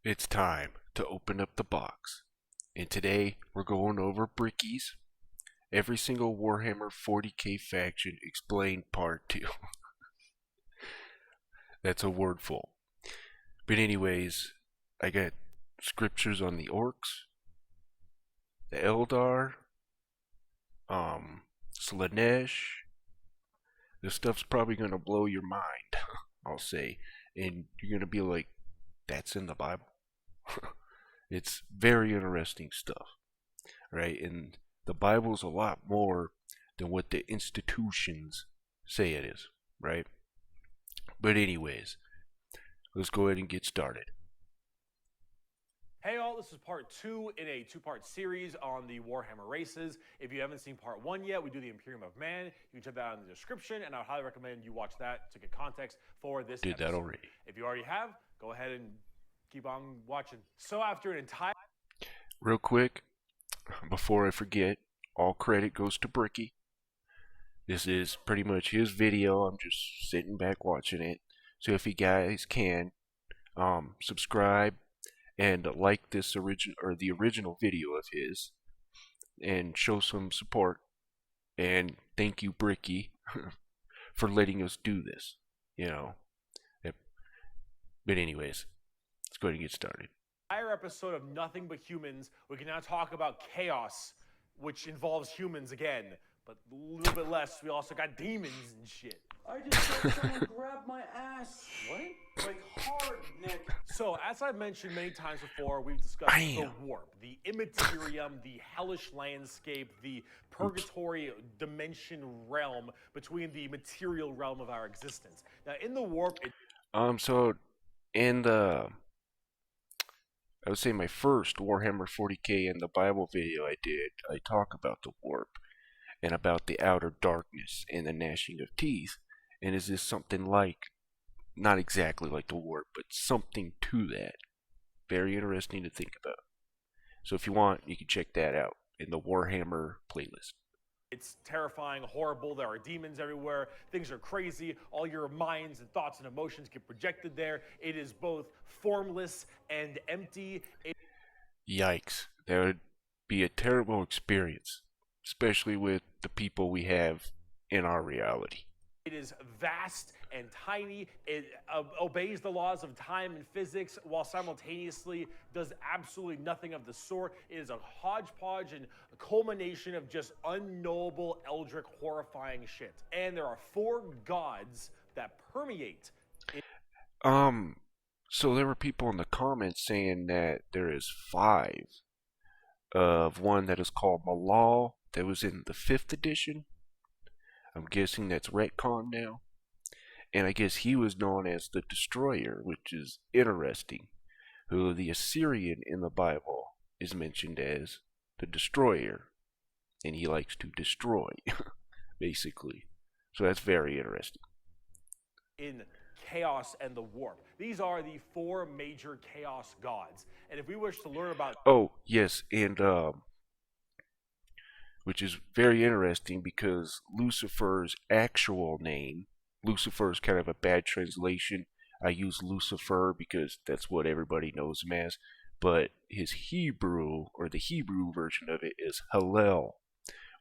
It's time to open up the box. And today we're going over Bricky's every single Warhammer 40k faction explained part 2. That's a wordful. But anyways, I got scriptures on the orcs, the Eldar, Slaanesh. This stuff's probably gonna blow your mind, I'll say. And you're gonna be like, that's in the Bible? It's very interesting stuff, right? And the Bible's a lot more than what the institutions say it is, right? But anyways, let's go ahead and get started. Hey all, this is part 2 in a 2-part series on the Warhammer races. If you haven't seen part 1 yet, we do the Imperium of Man. You can check that out in the description, and I would highly recommend you watch that to get context for this Did episode. that already. If you already have, go ahead and keep on watching. So after an entire... Real quick, before I forget, all credit goes to Bricky. This is pretty much his video. I'm just sitting back watching it. So if you guys can, subscribe and like this the original video of his, and show some support. And thank you, Bricky, for letting us do this. You know. But anyways, let's go ahead and get started. entire episode of Nothing But Humans, we can now talk about chaos, which involves humans again, but a little bit less. We also got demons and shit. I just saw someone grab my ass. What? Like hard, Nick. So, as I've mentioned many times before, we've discussed the warp, the immaterium, the hellish landscape, the purgatory dimension realm between the material realm of our existence. Now, in the warp, So in the, I would say my first Warhammer 40k in the Bible video I did, I talk about the warp and about the outer darkness and the gnashing of teeth. And is this something like, not exactly like the warp, but something to that? Very interesting to think about. So if you want, you can check that out in the Warhammer playlist. it's terrifying, horrible. There are demons everywhere. Things are crazy. All your minds and thoughts and emotions get projected there. It is both formless and empty. Yikes. That would be a terrible experience, especially with the people we have in our reality. It is vast and tiny. It obeys the laws of time and physics while simultaneously does absolutely nothing of the sort. It is a hodgepodge and a culmination of just unknowable, eldritch, horrifying shit. And there are 4 gods that permeate. So there were people in the comments saying that there is 5 of one that is called Malal that was in the 5th edition. I'm guessing that's retcon now. And I guess he was known as the Destroyer, which is interesting. Who the Assyrian in the Bible is mentioned as the Destroyer. And he likes to destroy, basically. So that's very interesting. In chaos and the warp. These are the 4 major chaos gods. And if we wish to learn about... Oh, yes, and which is very interesting because Lucifer's actual name, Lucifer is kind of a bad translation. I use Lucifer because that's what everybody knows him as, but his Hebrew, or the Hebrew version of it, is Hallel,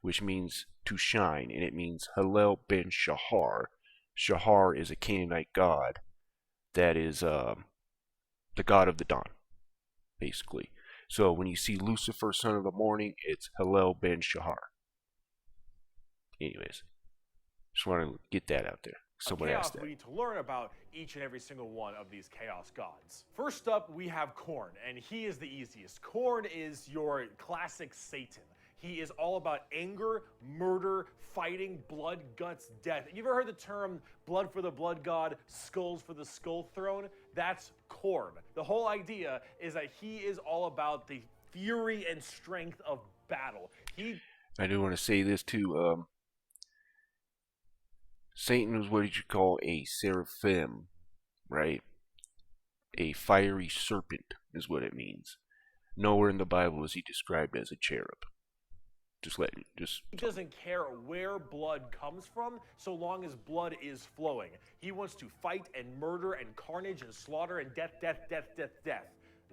which means to shine, and it means Hallel ben Shahar. Shahar is a Canaanite god that is the god of the dawn, basically. So when you see Lucifer, son of the morning, it's Hallel ben Shahar. Anyways, just want to get that out there. Someone asked that. We need to learn about each and every single one of these chaos gods. First up, we have Khorne, and he is the easiest. Khorne is your classic Satan. He is all about anger, murder, fighting, blood, guts, death. You ever heard the term blood for the blood god, skulls for the skull throne? That's Khorne. The whole idea is that he is all about the fury and strength of battle. I do want to say this too. Satan is what you call a seraphim, right? A fiery serpent is what it means. Nowhere in the Bible is he described as a cherub. He doesn't care where blood comes from, so long as blood is flowing. He wants to fight and murder and carnage and slaughter and death, death, death, death, death.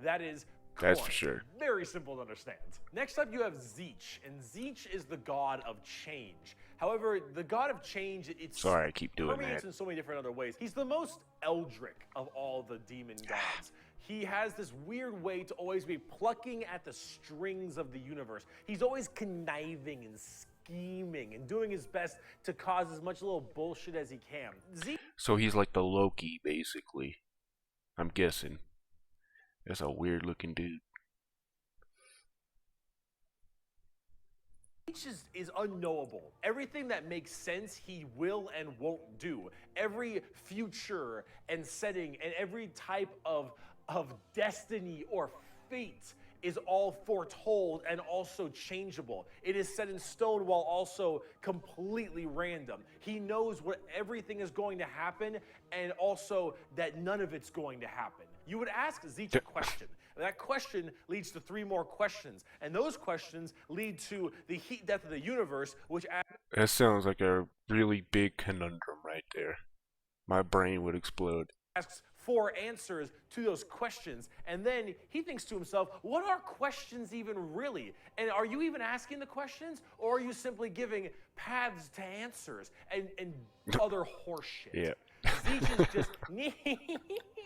That is That's Khorne. for sure. Very simple to understand. Next up, you have Tzeentch, and Tzeentch is the god of change. However, the god of change, it's Sorry, I keep doing permeates that. in so many different other ways. He's the most eldritch of all the demon gods. He has this weird way to always be plucking at the strings of the universe. He's always conniving and scheming and doing his best to cause as much little bullshit as he can. So he's like the Loki, basically. I'm guessing. That's a weird looking dude. Tzeentch is unknowable. Everything that makes sense, he will and won't do. Every future and setting and every type of destiny or fate is all foretold and also changeable. It is set in stone while also completely random. He knows what everything is going to happen and also that none of it's going to happen. You would ask Tzeentch a question. That question leads to 3 more questions, and those questions lead to the heat death of the universe, which That sounds like a really big conundrum right there. My brain would explode. asks 4 answers to those questions, and then he thinks to himself, what are questions even really? And are you even asking the questions, or are you simply giving paths to answers and other horseshit? Yeah. Tzeentch is just,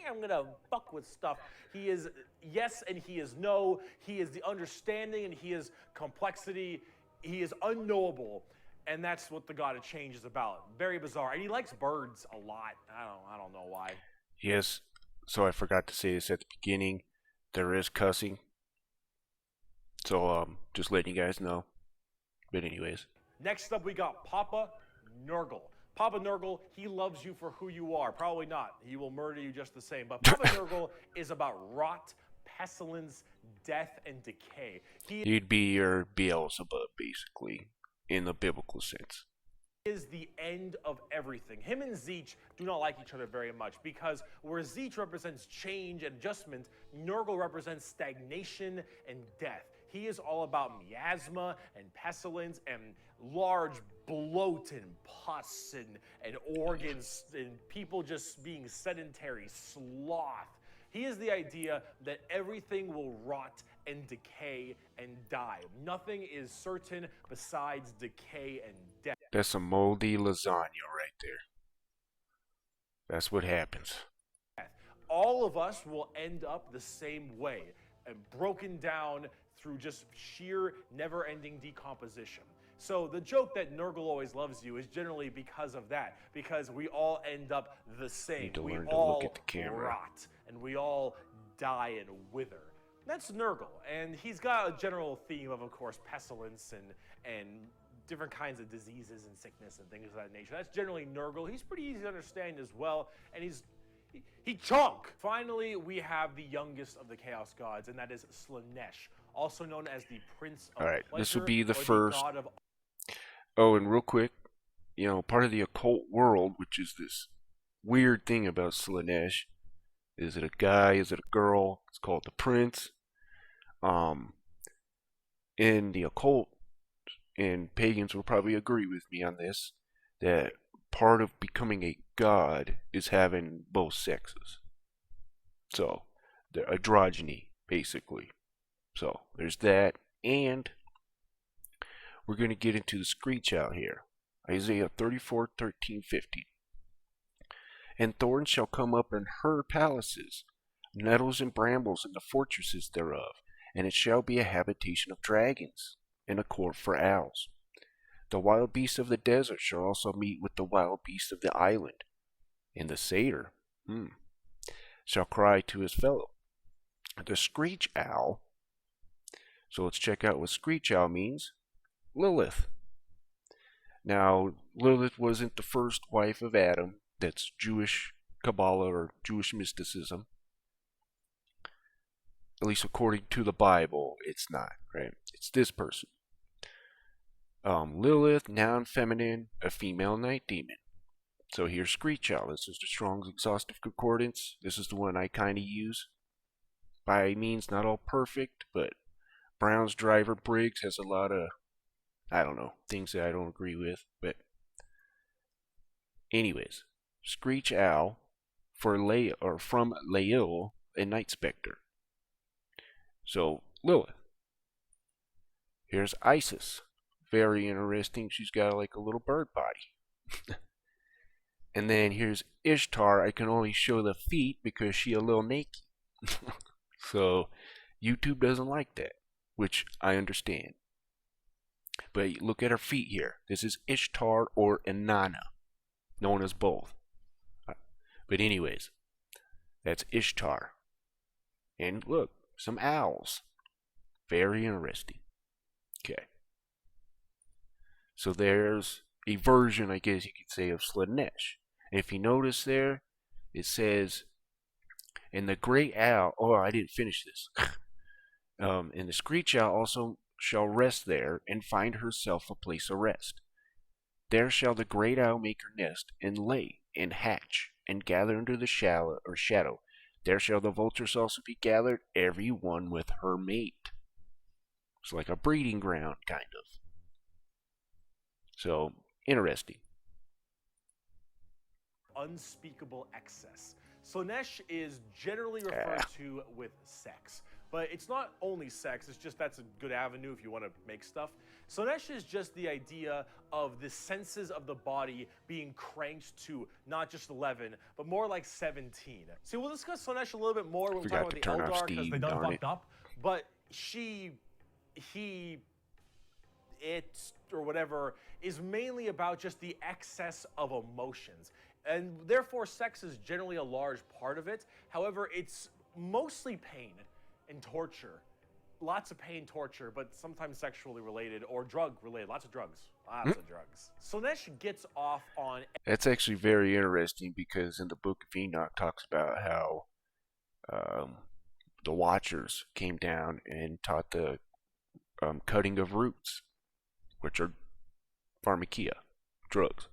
I'm gonna fuck with stuff. He is yes and he is no. He is the understanding and he is complexity. He is unknowable. And that's what the god of change is about. Very bizarre. And he likes birds a lot. I don't know why. Yes, so I forgot to say this at the beginning. There is cussing. So, just letting you guys know. But anyways. Next up, we got Papa Nurgle. Papa Nurgle, he loves you for who you are. Probably not. He will murder you just the same. But Papa Nurgle is about rot, pestilence, death, and decay. He'd be your Beelzebub, basically, in the biblical sense. Is the end of everything. Him and Tzeentch do not like each other very much because where Tzeentch represents change and adjustment, Nurgle represents stagnation and death. He is all about miasma and pestilence and large bloat and pus and organs and people just being sedentary, sloth. He is the idea that everything will rot and decay and die. Nothing is certain besides decay and death. That's some moldy lasagna right there. That's what happens. All of us will end up the same way, and broken down through just sheer never-ending decomposition. So the joke that Nurgle always loves you is generally because of that, because we all end up the same. Need to We learn to all look at the camera. rot, and we all die and wither. That's Nurgle, and he's got a general theme of course, pestilence and different kinds of diseases and sickness and things of that nature. That's generally Nurgle. He's pretty easy to understand as well, and he chunk. Finally, we have the youngest of the Chaos Gods, and that is Slaanesh, also known as the Prince of Alright, this will Pleasure, be the or first. God of Oh, and real quick, part of the occult world, which is this weird thing about Slaanesh. Is it a guy? Is it a girl? It's called the Prince. In the occult, and pagans will probably agree with me on this, that part of becoming a god is having both sexes. So, the androgyny, basically. So, there's that, and we're going to get into the screech out here. Isaiah 34:13-15. And thorns shall come up in her palaces, nettles and brambles in the fortresses thereof, and it shall be a habitation of dragons, and a court for owls. The wild beasts of the desert shall also meet with the wild beasts of the island, and the satyr shall cry to his fellow. The screech owl, so let's check out what screech owl means. Lilith. Now, Lilith wasn't the first wife of Adam. That's Jewish Kabbalah or Jewish mysticism. At least according to the Bible, it's not, right? It's this person. Lilith, noun feminine, a female night demon. So here's Screech Owl. This is the Strong's Exhaustive Concordance. This is the one I kind of use. By means, not all perfect, but Brown's Driver Briggs has a lot of, things that I don't agree with. But anyways, Screech Owl from Lael, a Night Spectre. So Lilith. Here's Isis. Very interesting. She's got like a little bird body. And then here's Ishtar. I can only show the feet because she a little naked. So YouTube doesn't like that, which I understand. But look at her feet here. This is Ishtar or Inanna, known as both. But anyways, that's Ishtar. And look, some owls. Very interesting. Okay. So there's a version, I guess you could say, of Slaanesh. And if you notice there, it says, and the great owl, oh, I didn't finish this. And the screech owl also shall rest there and find herself a place of rest. There shall the great owl make her nest and lay and hatch and gather under the shadow. There shall the vultures also be gathered, every one with her mate. It's like a breeding ground, kind of. So, interesting. Unspeakable excess. Slaanesh is generally referred to with sex. But it's not only sex, it's just that's a good avenue if you want to make stuff. Slaanesh is just the idea of the senses of the body being cranked to not just 11, but more like 17. See, we'll discuss Slaanesh a little bit more when we talk about the Eldar because they done fucked up. But it, or whatever, is mainly about just the excess of emotions. And therefore, sex is generally a large part of it. However, it's mostly pain and torture. Lots of pain, torture, but sometimes sexually related or drug related. Lots of drugs. Lots of drugs. Slaanesh gets off on... That's actually very interesting because in the Book of Enoch talks about how the Watchers came down and taught the cutting of roots, which are pharmakia, drugs.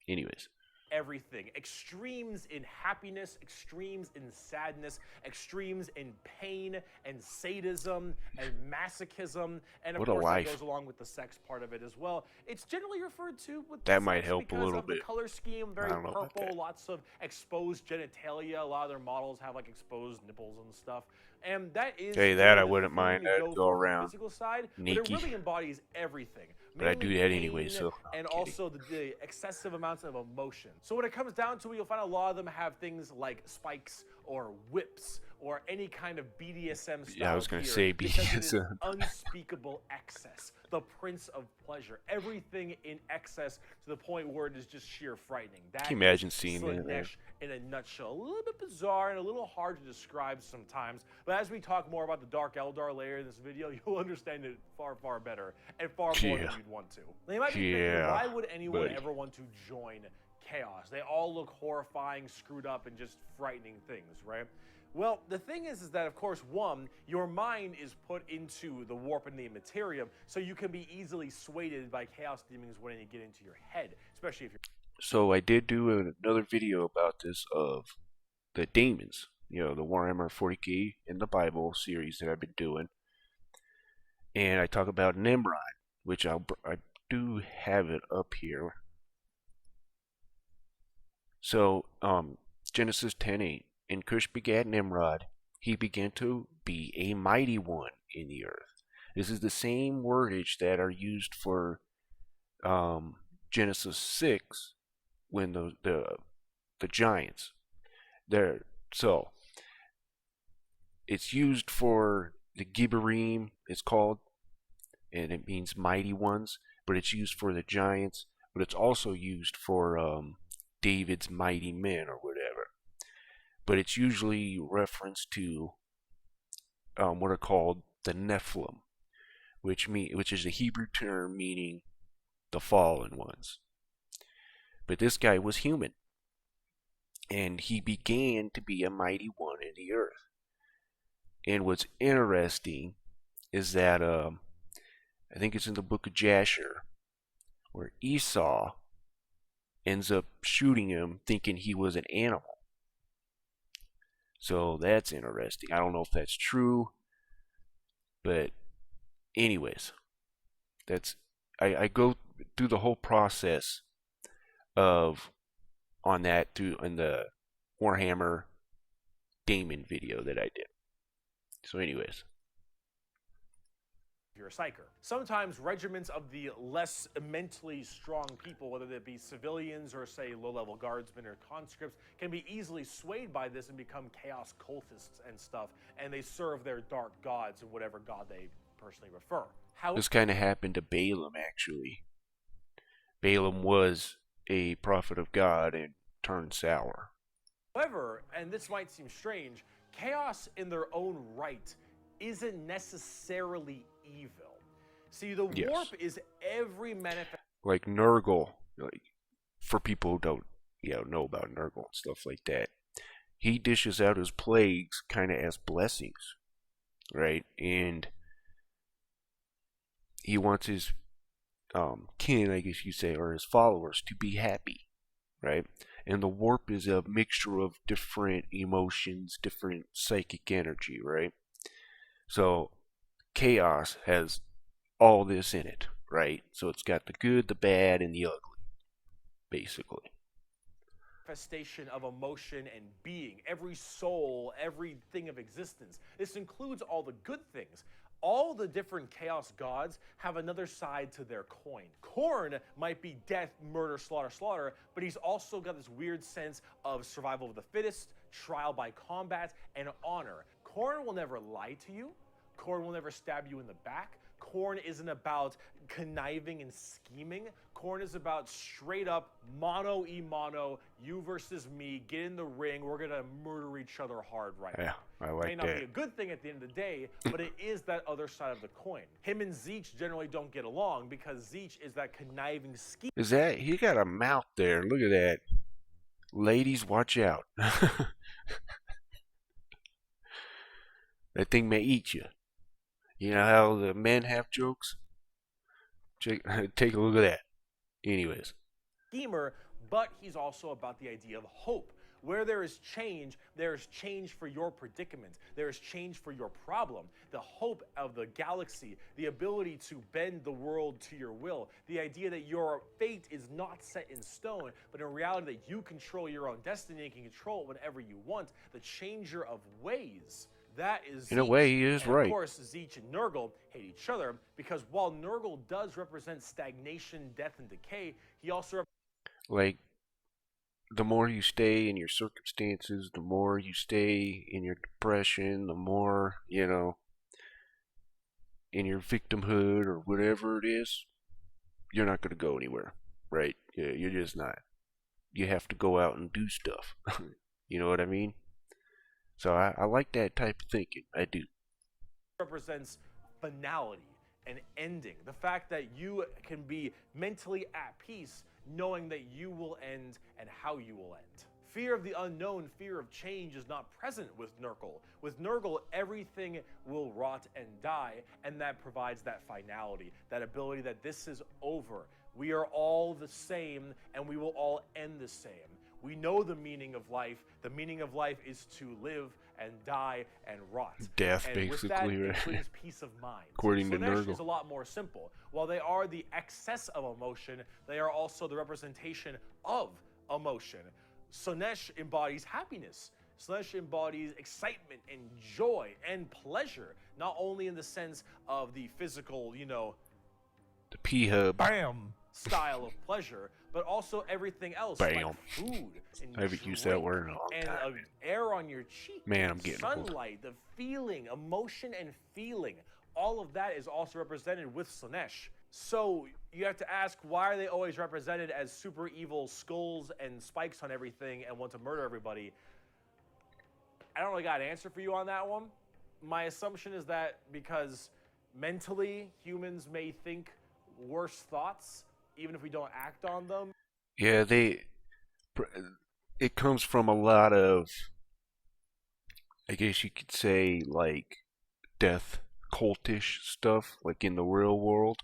Anyways. Everything. Extremes in happiness, extremes in sadness, extremes in pain and sadism and masochism, and of course that goes along with the sex part of it as well. It's generally referred to with that might help a little bit. The color scheme, very purple, lots of exposed genitalia. A lot of their models have like exposed nipples and stuff. And that is that I wouldn't mind. I'd go around the physical side, naked. But it really embodies everything. But I do that anyway, so and also the excessive amounts of emotion. So when it comes down to it, you'll find a lot of them have things like spikes or whips or any kind of BDSM style. Yeah, I was going to say BDSM. Unspeakable excess. The prince of pleasure. Everything in excess to the point where it is just sheer frightening. That Can you imagine seeing that in a nutshell? A little bit bizarre and a little hard to describe sometimes. But as we talk more about the Dark Eldar later in this video, you'll understand it far, far better and far more than you'd want to. Now, you might be thinking, why would anyone ever want to join Chaos? They all look horrifying, screwed up, and just frightening things, right? Well, the thing is that, of course, one, your mind is put into the warp and the materium, so you can be easily swayed by chaos demons when they get into your head, especially if you're... So I did do another video about this of the demons, the Warhammer 40k in the Bible series that I've been doing. And I talk about Nimrod, which I do have it up here. So, Genesis 10:8. And Cush begat Nimrod. He began to be a mighty one in the earth. This is the same wordage that are used for Genesis 6 when the giants there. So it's used for the Gibberim, it's called, and it means mighty ones. But it's used for the giants. But it's also used for David's mighty men or whatever. But it's usually referenced to what are called the Nephilim, which is a Hebrew term meaning the fallen ones. But this guy was human, and he began to be a mighty one in the earth. And what's interesting is that I think it's in the book of Jasher, where Esau ends up shooting him thinking he was an animal. So that's interesting. I don't know if that's true, but anyways, I go through the whole process of on that in the Warhammer Daemon video that I did. So anyways, you're a psyker. Sometimes regiments of the less mentally strong people, whether they be civilians or say low-level guardsmen or conscripts, can be easily swayed by this and become chaos cultists and stuff, and they serve their dark gods and whatever god they personally prefer. This kind of happened to Balaam, actually. Balaam was a prophet of God and turned sour. However, and this might seem strange, chaos in their own right isn't necessarily evil. See, the warp is every manifestation. Like Nurgle, like for people who don't know about Nurgle and stuff like that, he dishes out his plagues kind of as blessings, right? And he wants his kin, I guess you say, or his followers to be happy, right? And the warp is a mixture of different emotions, different psychic energy, right? So chaos has all this in it, right? So it's got the good, the bad, and the ugly, basically. Manifestation of emotion and being, every soul, everything of existence. This includes all the good things. All the different chaos gods have another side to their coin. Khorne might be death, murder, slaughter, slaughter, but he's also got this weird sense of survival of the fittest, trial by combat, and honor. Khorne will never lie to you. Khorne will never stab you in the back. Khorne isn't about conniving and scheming. Khorne is about straight up mano e mano, you versus me, get in the ring, we're gonna murder each other hard right now. Yeah, I like that. It may not be a good thing at the end of the day, but it is that other side of the coin. Him and Zeech generally don't get along because Zeech is that conniving scheme. Is that, he got a mouth there, look at that. Ladies, watch out. That thing may eat you. You know how the men have jokes? Take a look at that. Anyways. Schemer, but he's also about the idea of hope. Where there is change for your predicament. There is change for your problem. The hope of the galaxy, the ability to bend the world to your will, the idea that your fate is not set in stone, but in reality that you control your own destiny and can control it whenever you want, the changer of ways. That is Zeech. In a way, he is and right. Of course, Zeech and Nurgle hate each other because while Nurgle does represent stagnation, death, and decay, he also like, the more you stay in your circumstances, the more you stay in your depression, the more, in your victimhood or whatever it is, you're not going to go anywhere, right? You're just not. You have to go out and do stuff. You know what I mean? So I like that type of thinking. I do. Represents finality and ending. The fact that you can be mentally at peace knowing that you will end and how you will end. Fear of the unknown, fear of change is not present with Nurgle. With Nurgle, everything will rot and die, and that provides that finality, that ability that this is over. We are all the same, and we will all end the same. We know the meaning of life. The meaning of life is to live and die and rot. Death, and basically, with that, right? it brings peace of mind. According to Slaanesh Nurgle. is a lot more simple. While they are the excess of emotion, they are also the representation of emotion. Slaanesh embodies happiness. Slaanesh embodies excitement and joy and pleasure, not only in the sense of the physical, The P-Hub. bam style of pleasure, but also everything else, Bam. like food and I haven't used that word in a long and time. air on your cheek, Man, I'm getting old. sunlight, the feeling, emotion and feeling. All of that is also represented with Slaanesh. So you have to ask, why are they always represented as super evil skulls and spikes on everything and want to murder everybody? I don't really got an answer for you on that one. My assumption is that because mentally humans may think worse thoughts, even if we don't act on them. Yeah, it comes from a lot of, I guess you could say, like, death cultish stuff, like in the real world.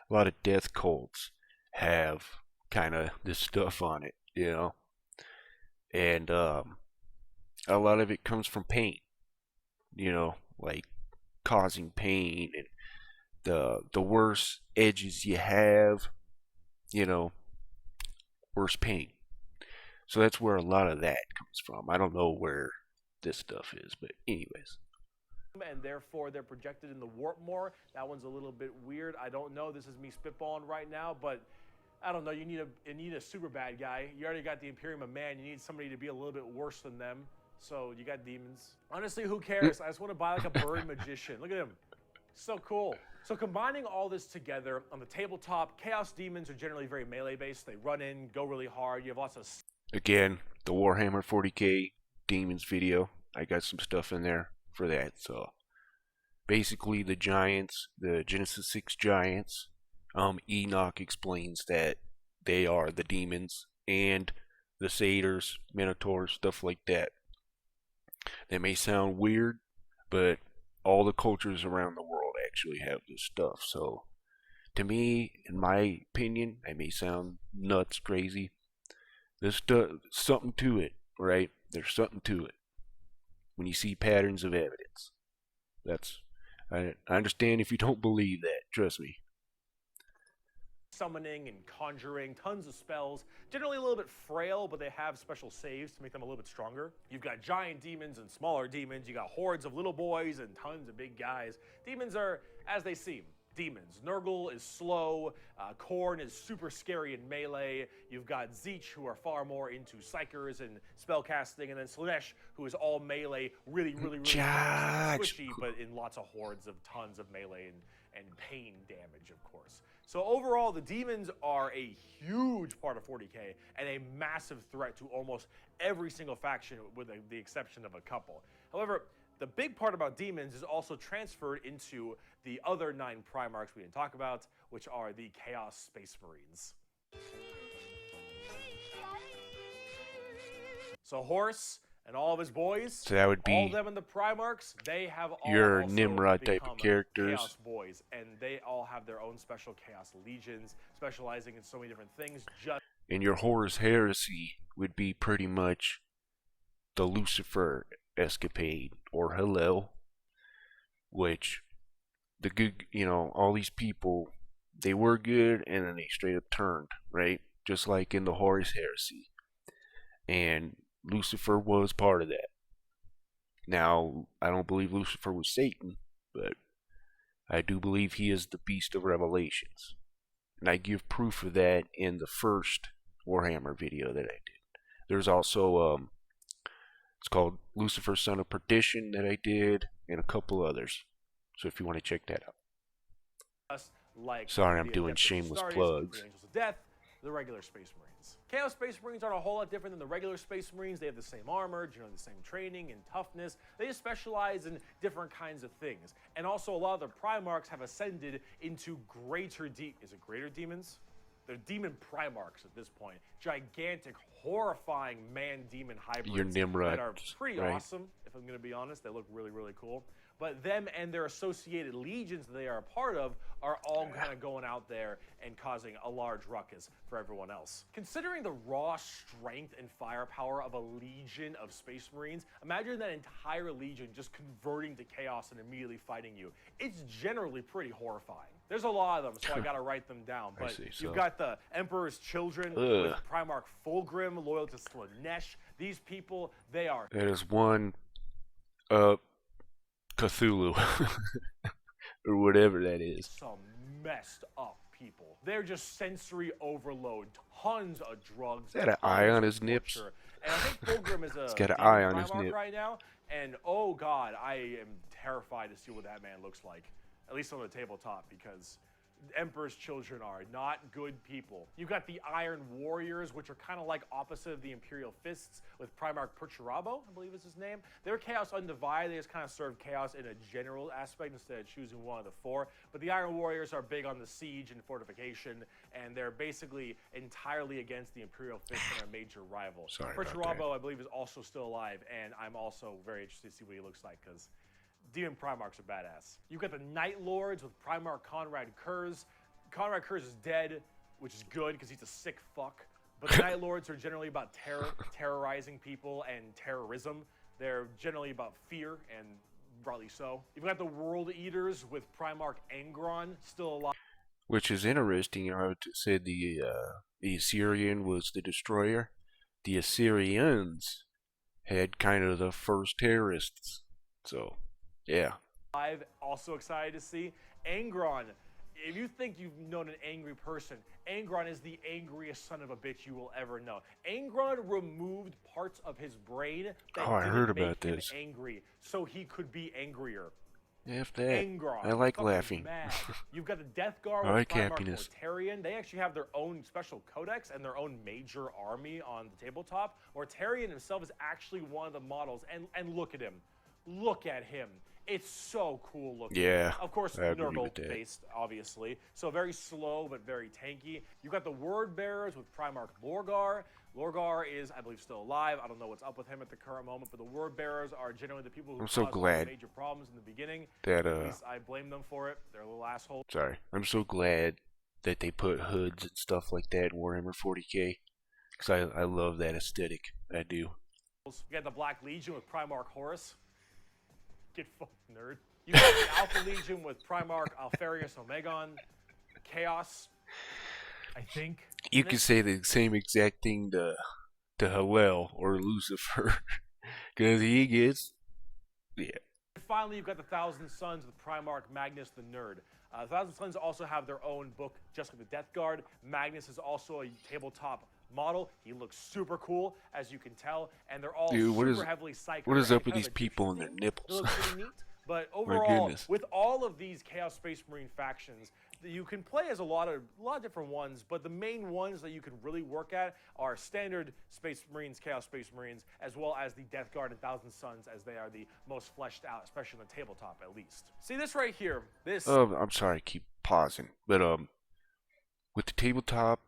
A lot of death cults have kind of this stuff on it, and a lot of it comes from pain, like causing pain, and the worse edges you have, worse pain. So that's where a lot of that comes from. I don't know where this stuff is, but anyways. and therefore they're projected in the warp more. That one's a little bit weird. I don't know. This is me spitballing right now, but I don't know. You need a super bad guy. You already got the Imperium of Man. You need somebody to be a little bit worse than them. So you got demons. Honestly, who cares? I just want to buy like a bird magician. Look at him. So cool. So combining all this together on the tabletop, Chaos Demons are generally very melee based. They run in, go really hard. You have lots of... Again, the Warhammer 40k Demons video. I got some stuff in there for that. So basically the giants, the Genesis 6 giants, Enoch explains that they are the demons and the satyrs, minotaurs, stuff like that. That may sound weird, but all the cultures around the world actually have this stuff. So to me, in my opinion, I may sound nuts, crazy. There's something to it, right? There's something to it. When you see patterns of evidence. I understand if you don't believe that, trust me. Summoning and conjuring, tons of spells, generally a little bit frail, but they have special saves to make them a little bit stronger. You've got giant demons and smaller demons, you got hordes of little boys and tons of big guys. Demons are as they seem. Demons. Nurgle is slow, Khorne is super scary in melee, you've got Tzeentch who are far more into psychers and spellcasting, and then Slaanesh who is all melee, really squishy, but in lots of hordes of tons of melee and pain damage, of course. So overall, the demons are a huge part of 40k and a massive threat to almost every single faction with the exception of a couple. However, the big part about demons is also transferred into the other 9 Primarchs we didn't talk about, which are the Chaos Space Marines. So Horus and all of his boys, so that would be all of them in the Primarchs, they have all your also Nimrod type of characters. Chaos boys, and they all have their own special Chaos Legions, specializing in so many different things. And your Horus Heresy would be pretty much the Lucifer escapade or Hillel, which the good, all these people, they were good and then they straight up turned, right? Just like in the Horus Heresy. And Lucifer was part of that. Now, I don't believe Lucifer was Satan, but I do believe he is the beast of Revelations. And I give proof of that in the first Warhammer video that I did. There's also, it's called Lucifer Son of Perdition that I did, and a couple others. So if you want to check that out. Like sorry, I'm doing shameless plugs. The Angels of Death, the regular Space Marines. Chaos Space Marines aren't a whole lot different than the regular Space Marines. They have the same armor, generally the same training and toughness. They just specialize in different kinds of things. And also a lot of the Primarchs have ascended into greater is it greater demons? They're demon Primarchs at this point. Gigantic, horrifying man-demon hybrids. Your Nimrod, that are pretty right? Awesome, if I'm going to be honest. They look really cool. But them and their associated legions that they are a part of are all kind of going out there and causing a large ruckus for everyone else. Considering the raw strength and firepower of a legion of Space Marines, imagine that entire legion just converting to chaos and immediately fighting you. It's generally pretty horrifying. There's a lot of them, so I gotta write them down. But you've got the Emperor's Children with Primarch Fulgrim, loyal to Slaanesh. These people, they are... That is one... Cthulhu or whatever that is. Some messed up people. They're just sensory overload, tons of drugs. Is that an eye on his nips? And I think Fulgrim is a He's got an eye on his nip nip right now. And oh god, I am terrified to see what that man looks like, at least on the tabletop, because Emperor's Children are not good people. You've got the Iron Warriors, which are kind of like opposite of the Imperial Fists, with Primarch Perturabo, I believe is his name. They're Chaos Undivided. They just kind of serve chaos in a general aspect instead of choosing one of the 4. But the Iron Warriors are big on the siege and fortification, and they're basically entirely against the Imperial Fists and a major rival. Perturabo, I believe, is also still alive, and I'm also very interested to see what he looks like, because Demon Primarchs are badass. You've got the Night Lords with Primarch Conrad Kurz. Conrad Kurz is dead, which is good because he's a sick fuck. But the Night Lords are generally about terrorizing people and terrorism. They're generally about fear, and rightly so. You've got the World Eaters with Primarch Angron, still alive. Which is interesting. I said the Assyrian was the destroyer. The Assyrians had kind of the first terrorists. So... yeah, Live, also excited to see. Angron, if you think you've known an angry person, Angron is the angriest son of a bitch you will ever know. Angron removed parts of his brain that I heard didn't make about him this. angry, so he could be angrier. F that. Angron, I like fucking laughing. mad. You've got the Death Guard I with like Primarch happiness. Mortarion. They actually have their own special codex and their own major army on the tabletop. Mortarion himself is actually one of the models, and look at him. Look at him. It's so cool looking. Yeah, Of course, I agree with Nurgle that. based, obviously. So very slow, but very tanky. You've got the Word Bearers with Primarch Lorgar. Lorgar is, I believe, still alive. I don't know what's up with him at the current moment, but the Word Bearers are generally the people who I'm so caused all glad the major problems in the beginning. that At least I blame them for it. They're little assholes. sorry. I'm so glad that they put hoods and stuff like that in Warhammer 40k. Because I love that aesthetic. I do. You got the Black Legion with Primarch Horus. Get fucked, nerd. You got the Alpha Legion with Primarch Alfarius Omegon. Chaos, I think. You could say the same exact thing to Hallel or Lucifer. Because he gets... Yeah. And finally, you've got the Thousand Sons with Primarch Magnus the Nerd. The Thousand Sons also have their own book, just like the Death Guard. Magnus is also a tabletop model. He looks super cool, as you can tell, and they're all Dude, super heavily psycho. what is up with Kind of these a people and gypsy their theme. nipples? It looks pretty neat. But overall, goodness. with all of these Chaos Space Marine factions, you can play as a lot of different ones, but the main ones that you can really work at are standard Space Marines, Chaos Space Marines, as well as the Death Guard and Thousand Sons, as they are the most fleshed out, especially on the tabletop at least. See this right here? This. I'm sorry, I keep pausing. But with the tabletop,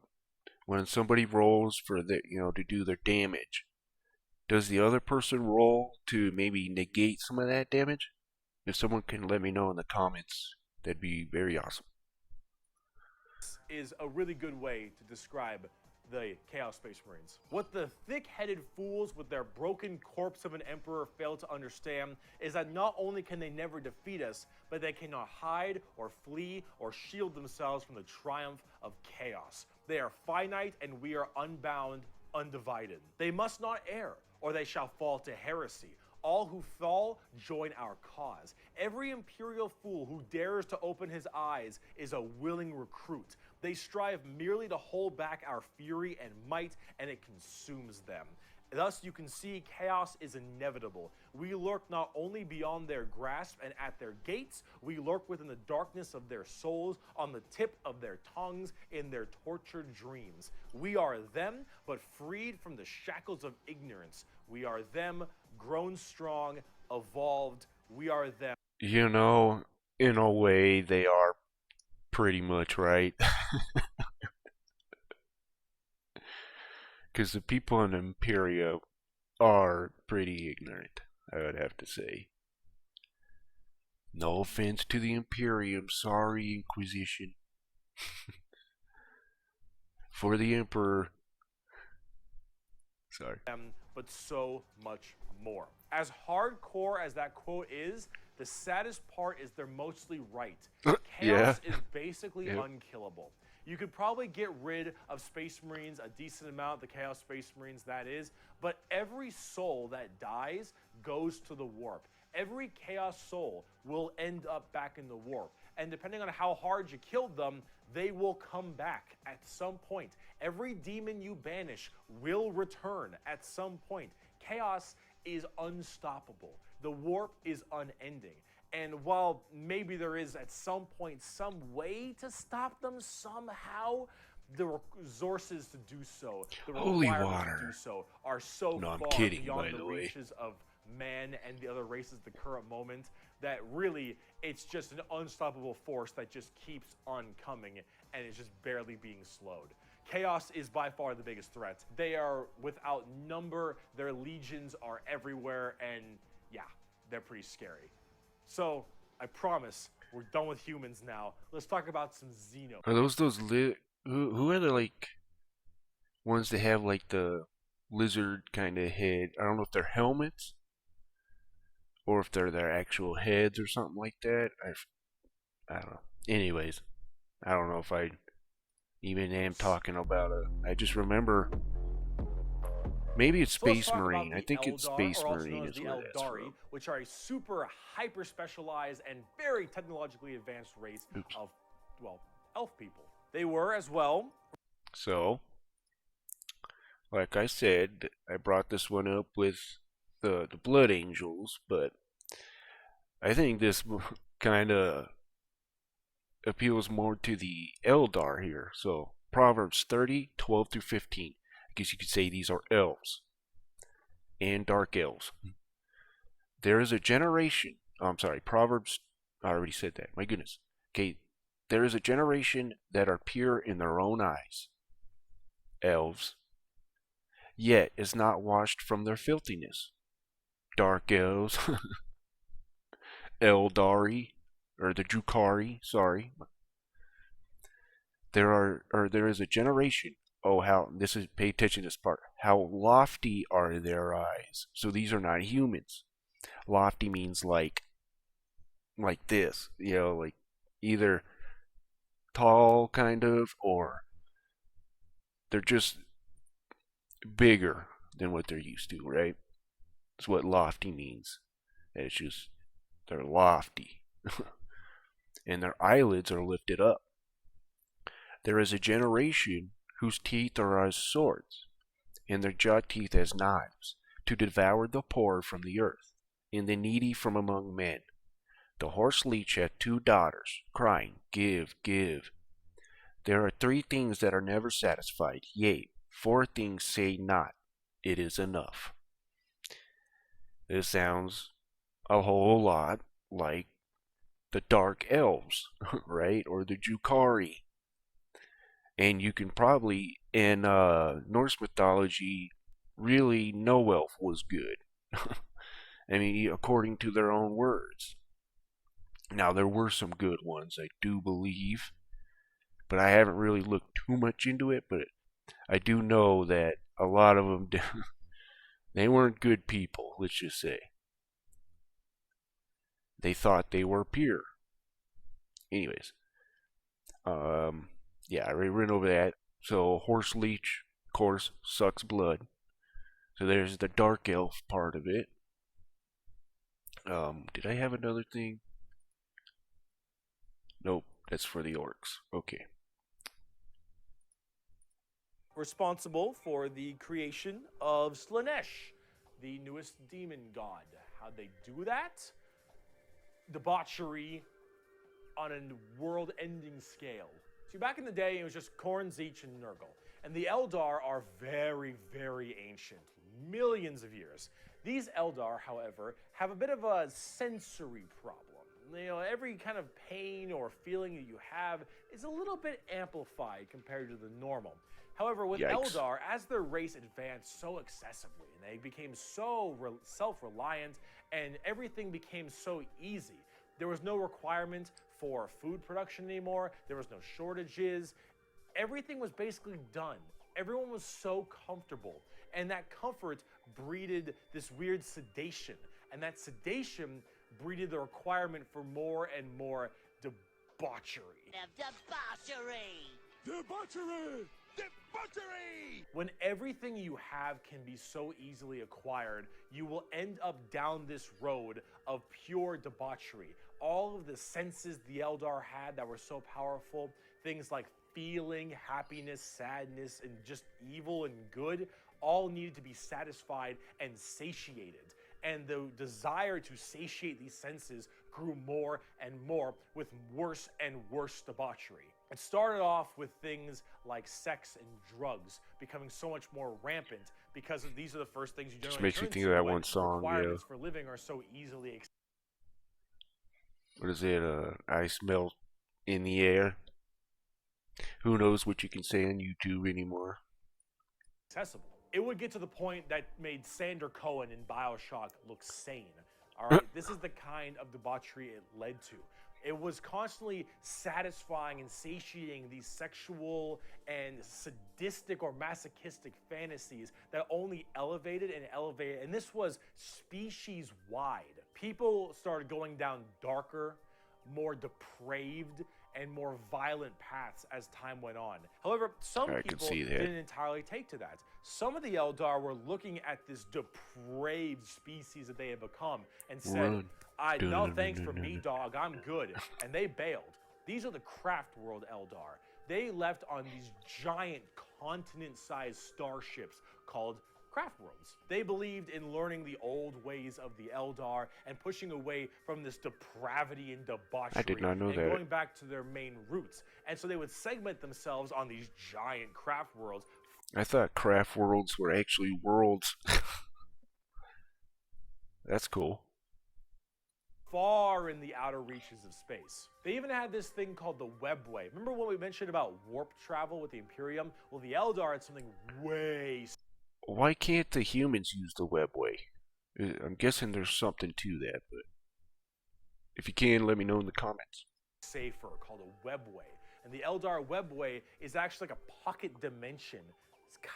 when somebody rolls for the to do their damage, does the other person roll to maybe negate some of that damage? If someone can let me know in the comments, that'd be very awesome. Is a really good way to describe the Chaos Space Marines. What the thick-headed fools with their broken corpse of an emperor fail to understand is that not only can they never defeat us, but they cannot hide or flee or shield themselves from the triumph of chaos. They are finite and we are unbound, undivided. They must not err, or they shall fall to heresy. All who fall join our cause. Every imperial fool who dares to open his eyes is a willing recruit. They strive merely to hold back our fury and might, and it consumes them. Thus, you can see chaos is inevitable. We lurk not only beyond their grasp and at their gates, we lurk within the darkness of their souls, on the tip of their tongues, in their tortured dreams. We are them, but freed from the shackles of ignorance. We are them, grown strong, evolved. We are them. In a way, they are pretty much right. Because the people in Imperia are pretty ignorant, I would have to say. No offense to the Imperium, sorry Inquisition. For the Emperor. Sorry. But so much more. As hardcore as that quote is, the saddest part is they're mostly right. Chaos is basically unkillable. You could probably get rid of Space Marines, a decent amount, the Chaos Space Marines that is, but every soul that dies goes to the warp. Every Chaos soul will end up back in the warp. And depending on how hard you killed them, they will come back at some point. Every demon you banish will return at some point. Chaos is unstoppable. The warp is unending. And while maybe there is at some point some way to stop them somehow, the resources to do so, the Holy requirements water. to do so, are so No, I'm far kidding, beyond by the the way. reaches of man and the other races at the current moment that really it's just an unstoppable force that just keeps on coming and is just barely being slowed. Chaos is by far the biggest threat. They are without number, their legions are everywhere, and yeah, they're pretty scary. So, I promise, we're done with humans now. Let's talk about some Xeno. Are who are the ones that have the lizard kind of head? I don't know if they're helmets or if they're their actual heads or something like that. I don't know. Anyways, I don't know if I even am talking about it. I just remember Maybe it's So let's Space talk about Marine. I the think it's Eldar, Space or also known Marine as is the where that's Eldari, from. which are a super hyper specialized and very technologically advanced race Oops. of, well, elf people. They were as well. So, like I said, I brought this one up with the Blood Angels, but I think this kind of appeals more to the Eldar here. So, Proverbs 30:12 through 15. I guess you could say these are elves and dark elves. There is a generation. Oh, I'm sorry, Proverbs. I already said that. My goodness. Okay, there is a generation that are pure in their own eyes, elves, yet is not washed from their filthiness. Dark elves, Eldari, or the Jukari, sorry. There is a generation. Oh, how this is. Pay attention to this part. How lofty are their eyes? So these are not humans. Lofty means like this, like either tall, kind of, or they're just bigger than what they're used to, right? That's what lofty means. It's just they're lofty, and their eyelids are lifted up. There is a generation whose teeth are as swords, and their jaw teeth as knives, to devour the poor from the earth, and the needy from among men. The horse leech had 2 daughters, crying, Give, give. There are 3 things that are never satisfied, yea, 4 things say not, It is enough. This sounds a whole lot like the Dark Elves, right? Or the Jukari. And you can probably, in Norse mythology, really no elf was good. I mean, according to their own words. Now, there were some good ones, I do believe, but I haven't really looked too much into it, but I do know that a lot of them, they weren't good people, let's just say. They thought they were pure. Anyways, yeah, I already went over that. So, horse leech, of course, sucks blood. So there's the dark elf part of it. Did I have another thing? Nope, that's for the orcs. Okay. Responsible for the creation of Slaanesh, the newest demon god. How'd they do that? Debauchery on a world-ending scale. See, back in the day, it was just Khorne, Tzeentch, and Nurgle. And the Eldar are very, very ancient, millions of years. These Eldar, however, have a bit of a sensory problem. Every kind of pain or feeling that you have is a little bit amplified compared to the normal. However, with Yikes. Eldar, as their race advanced so excessively, and they became so self-reliant, and everything became so easy, there was no requirement for food production anymore. There was no shortages. Everything was basically done. Everyone was so comfortable. And that comfort breeded this weird sedation. And that sedation breeded the requirement for more and more debauchery. Debauchery! Debauchery! Debauchery! When everything you have can be so easily acquired, you will end up down this road of pure debauchery. All of the senses the Eldar had that were so powerful, things like feeling, happiness, sadness, and just evil and good, all needed to be satisfied and satiated. And the desire to satiate these senses grew more and more with worse and worse debauchery. It started off with things like sex and drugs becoming so much more rampant because these are the first things you generally Just makes you turn think to of that when one song, yeah. requirements for living are so easily What is it? I smell in the air. Who knows what you can say on YouTube anymore? accessible. It would get to the point that made Sander Cohen in BioShock look sane. All right, this is the kind of debauchery it led to. It was constantly satisfying and satiating these sexual and sadistic or masochistic fantasies that only elevated and elevated. And this was species-wide. People started going down darker, more depraved, and more violent paths as time went on. However, some I can people see that. didn't entirely take to that. Some of the Eldar were looking at this depraved species that they had become and said, no thanks for me, dog, I'm good. And they bailed. These are the Craftworld Eldar. They left on these giant continent-sized starships called Craftworlds. They believed in learning the old ways of the Eldar and pushing away from this depravity and debauchery. I did not know and that. going back to their main roots. And so they would segment themselves on these giant craft worlds. I thought craft worlds were actually worlds. That's cool. Far in the outer reaches of space. They even had this thing called the Webway. Remember when we mentioned about warp travel with the Imperium? Well, the Eldar had something way Why can't the humans use the webway? I'm guessing there's something to that, but if you can, let me know in the comments. safer called a Webway. And the Eldar Webway is actually like a pocket dimension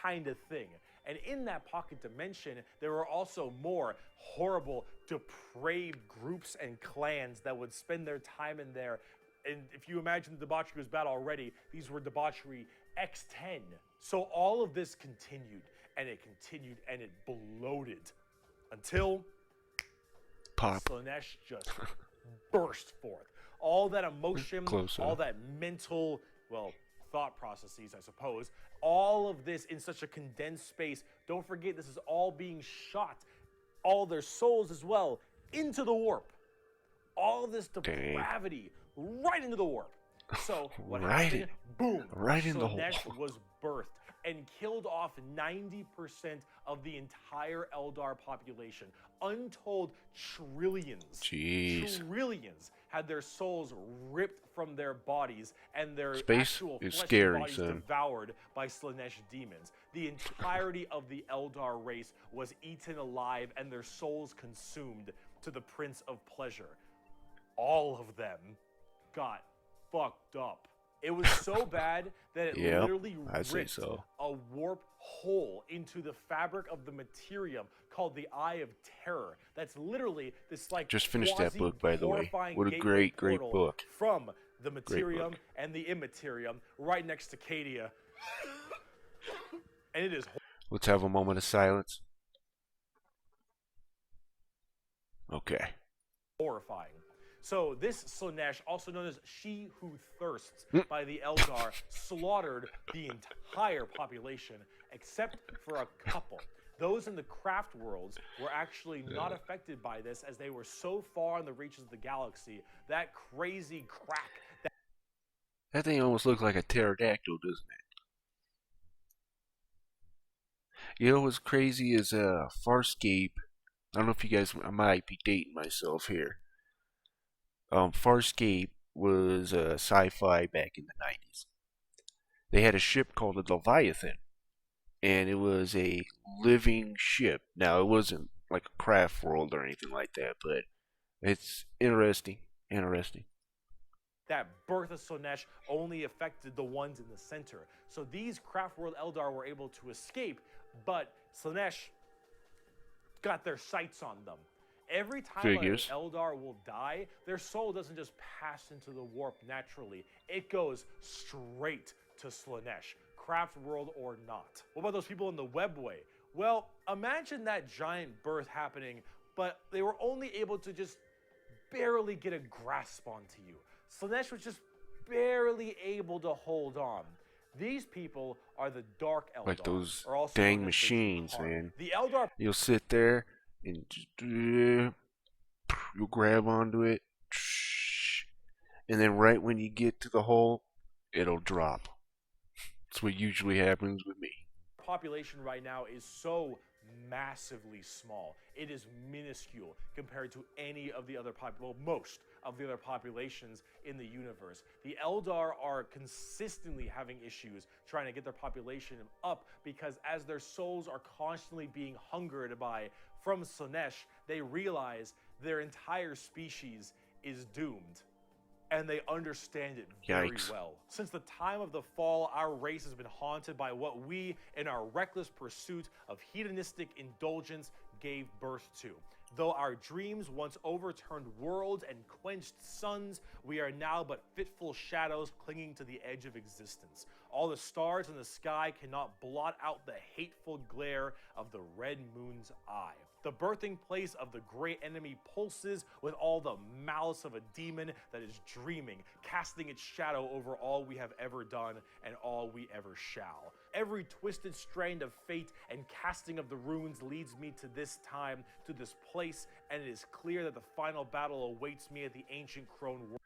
kind of thing. And in that pocket dimension, there were also more horrible, depraved groups and clans that would spend their time in there. And if you imagine the debauchery was bad already, these were debauchery X10. So all of this continued, and it bloated until Pop. Slaanesh just burst forth. All that emotion, all that mental, thought processes, I suppose, all of this in such a condensed space. Don't forget, this is all being shot, all their souls as well, into the warp. All this depravity right into the warp. So what happened? Boom! Right in the hole. Slaanesh was birthed and killed off 90% of the entire Eldar population. Untold trillions, trillions had their souls ripped from their bodies and their actual fleshy bodies devoured by Slaanesh demons. The entirety of the Eldar race was eaten alive and their souls consumed to the Prince of Pleasure. All of them got fucked up. It was so bad that it literally ripped a warp hole into the fabric of the materium called the Eye of Terror. That's literally this like just finished that book, by the way. What a great book. From the materium and the immaterium right next to Cadia. And it is Let's have a moment of silence. Okay. Horrifying. So this Slaanesh, also known as She Who Thirsts by the Eldar, slaughtered the entire population except for a couple. Those in the craft worlds were actually not affected by this as they were so far in the reaches of the galaxy. That crazy crack. That thing almost looks like a pterodactyl, doesn't it? You know what's crazy is Farscape. I don't know if you guys, I might be dating myself here. Farscape was sci-fi back in the 90s. They had a ship called the Leviathan, and it was a living ship. Now, it wasn't like a craft world or anything like that, but it's interesting. That birth of Slaanesh only affected the ones in the center. So these Craftworld Eldar were able to escape, but Slaanesh got their sights on them. Every time an Eldar will die, their soul doesn't just pass into the warp naturally. It goes straight to Slaanesh, Craftworld or not. What about those people in the Webway? Well, imagine that giant birth happening, but they were only able to just barely get a grasp onto you. Slaanesh was just barely able to hold on. These people are the Dark Eldar. Like those dang machines, man. The Eldar. You'll sit there and just, you'll grab onto it, and then right when you get to the hole, it'll drop. That's what usually happens with me. Population right now is so massively small. It is minuscule compared to any of the other most of the other populations in the universe. The Eldar are consistently having issues trying to get their population up because as their souls are constantly being hungered by from Slaanesh, they realize their entire species is doomed. And they understand it very well. Since the time of the fall, our race has been haunted by what we, in our reckless pursuit of hedonistic indulgence, gave birth to. Though our dreams once overturned worlds and quenched suns, we are now but fitful shadows clinging to the edge of existence. All the stars in the sky cannot blot out the hateful glare of the red moon's eye. The birthing place of the great enemy pulses with all the malice of a demon that is dreaming, casting its shadow over all we have ever done and all we ever shall. Every twisted strand of fate and casting of the runes leads me to this time, to this place, and it is clear that the final battle awaits me at the ancient crone world.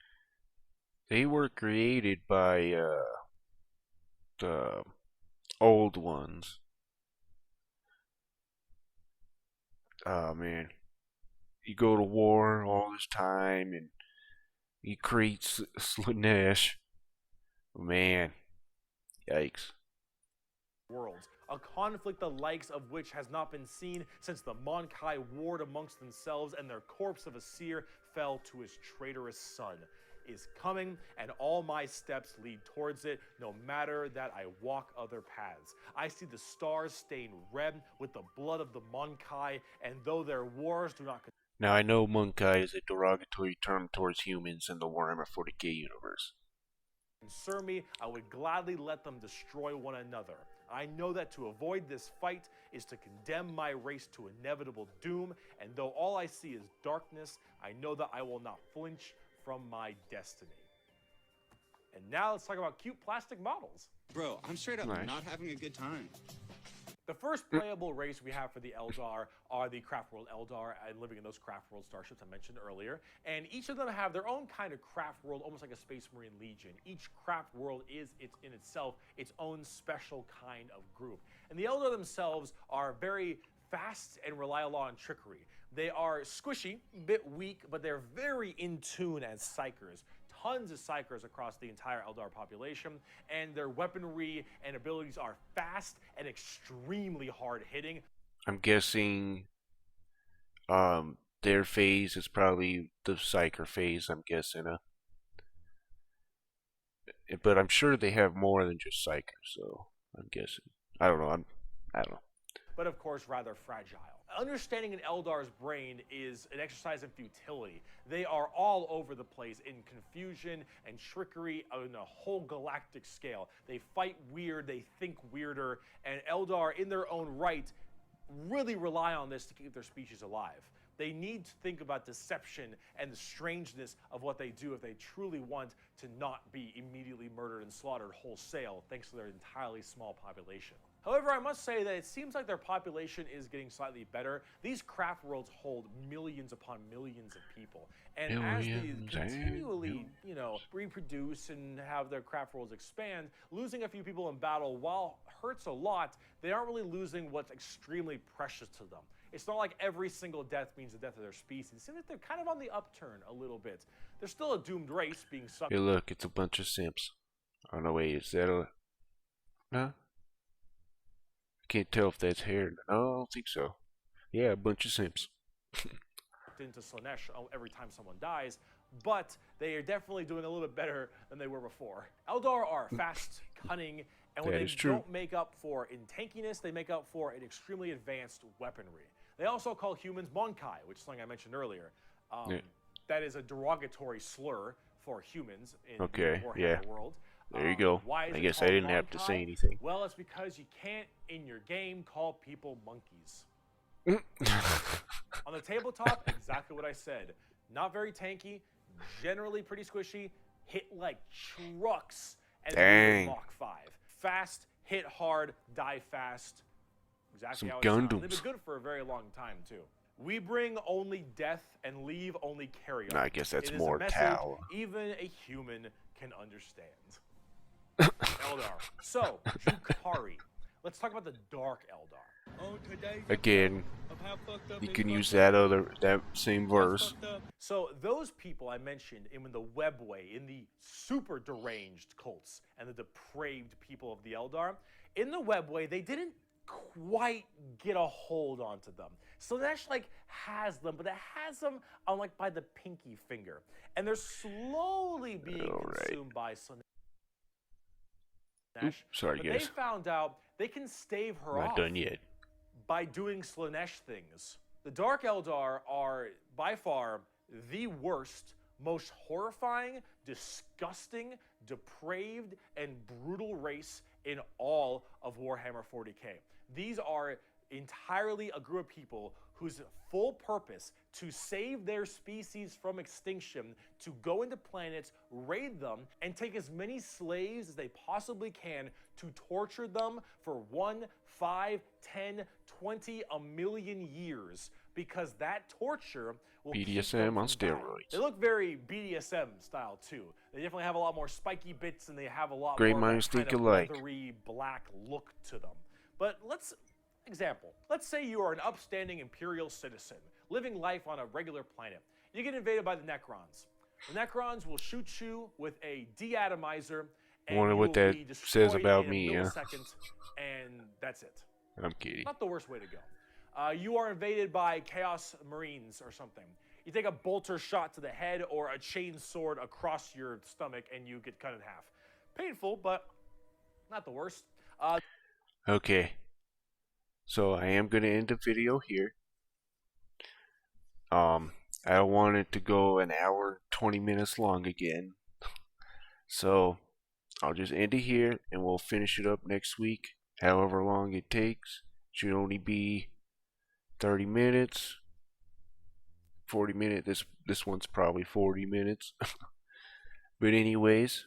They were created by the old ones. Oh man, you go to war all this time, and he creates Slaanesh. Man, yikes. Worlds, a conflict the likes of which has not been seen since the Monkai warred amongst themselves and their corpse of a seer fell to his traitorous son, is coming, and all my steps lead towards it, no matter that I walk other paths. I see the stars stain red with the blood of the Monkai, and though their wars do not Now I know Monkai is a derogatory term towards humans in the Warhammer 40k universe. concern me, I would gladly let them destroy one another. I know that to avoid this fight is to condemn my race to inevitable doom, and though all I see is darkness, I know that I will not flinch from my destiny. And now let's talk about cute plastic models. Bro, I'm straight up Nice. not having a good time. The first playable race we have for the Eldar are the Craftworld Eldar and living in those Craftworld starships I mentioned earlier. And each of them have their own kind of Craftworld, almost like a Space Marine Legion. Each Craftworld is in itself its own special kind of group. And the Eldar themselves are very fast and rely a lot on trickery. They are squishy, a bit weak, but they're very in tune as psychers. Tons of psychers across the entire Eldar population, and their weaponry and abilities are fast and extremely hard-hitting. I'm guessing their phase is probably the Psyker phase, I'm guessing. But I'm sure they have more than just Psychers, so I'm guessing. I don't know. I don't know. But of course rather fragile. Understanding an Eldar's brain is an exercise in futility. They are all over the place in confusion and trickery on a whole galactic scale. They fight weird, they think weirder, and Eldar in their own right really rely on this to keep their species alive. They need to think about deception and the strangeness of what they do if they truly want to not be immediately murdered and slaughtered wholesale thanks to their entirely small population. However, I must say that it seems like their population is getting slightly better. These craft worlds hold millions upon millions of people. And as they continually, reproduce and have their craft worlds expand, losing a few people in battle, while hurts a lot, they aren't really losing what's extremely precious to them. It's not like every single death means the death of their species. It seems like they're kind of on the upturn a little bit. They're still a doomed race being sucked. Hey, look, it's a bunch of simps. Oh no, wait, is that a? Huh? I can't tell if that's hair. No, I don't think so. Yeah, a bunch of simps. Into Slaanesh every time someone dies, but they are definitely doing a little bit better than they were before. Eldar are fast, cunning, and when That they is true. don't make up for in tankiness, they make up for in extremely advanced weaponry. They also call humans Monkai, which is something I mentioned earlier. Yeah. That is a derogatory slur for humans in Okay, the Warhammer yeah. world. There you go. Why is I it guess I called didn't have to say Monkai? anything. Well, it's because you can't, in your game, call people monkeys. On the tabletop, exactly what I said. Not very tanky, generally pretty squishy, hit like trucks, and Dang. Mach 5. Fast, hit hard, die fast. Exactly Some how it sounds. Gundams. They've been good for a very long time, too. We bring only death and leave only carrion. I guess that's It is more a message Tau. even a human can understand. Eldar. So, Drukhari. Let's talk about the Dark Eldar. Again, you can use that same verse. So those people I mentioned in the Webway, in the super deranged cults and the depraved people of the Eldar, in the Webway they didn't quite get a hold onto them. Slaanesh has them, but it has them on by the pinky finger, and they're slowly being consumed by Slaanesh. Oops, sorry, But guys. they found out they can stave her Not off done yet. by doing Slaanesh things. The Dark Eldar are by far the worst, most horrifying, disgusting, depraved, and brutal race in all of Warhammer 40k. These are entirely a group of people whose full purpose to save their species from extinction, to go into planets, raid them, and take as many slaves as they possibly can to torture them for 1, 5, 10, 20, a million years, because that torture will keep them BDSM on from dying. steroids. They look very BDSM style too. They definitely have a lot more spiky bits, and they have a lot Great more of that minds think kind of alike. leathery black look to them. But let's say you are an upstanding Imperial citizen living life on a regular planet. You get invaded by the Necrons. The Necrons will shoot you with a deatomizer, and Wonder you what will that be says destroyed about in me, a huh? millisecond, and that's it. I'm kidding. Not the worst way to go. You are invaded by Chaos Marines or something. You take a bolter shot to the head or a chain sword across your stomach, and you get cut in half. Painful, but not the worst. Okay. So I am going to end the video here. I don't want it to go an hour, 20 minutes long again. So I'll just end it here and we'll finish it up next week. However long it takes. Should only be 30 minutes. 40 minutes. This one's probably 40 minutes. But anyways,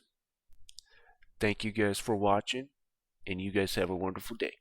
thank you guys for watching, and you guys have a wonderful day.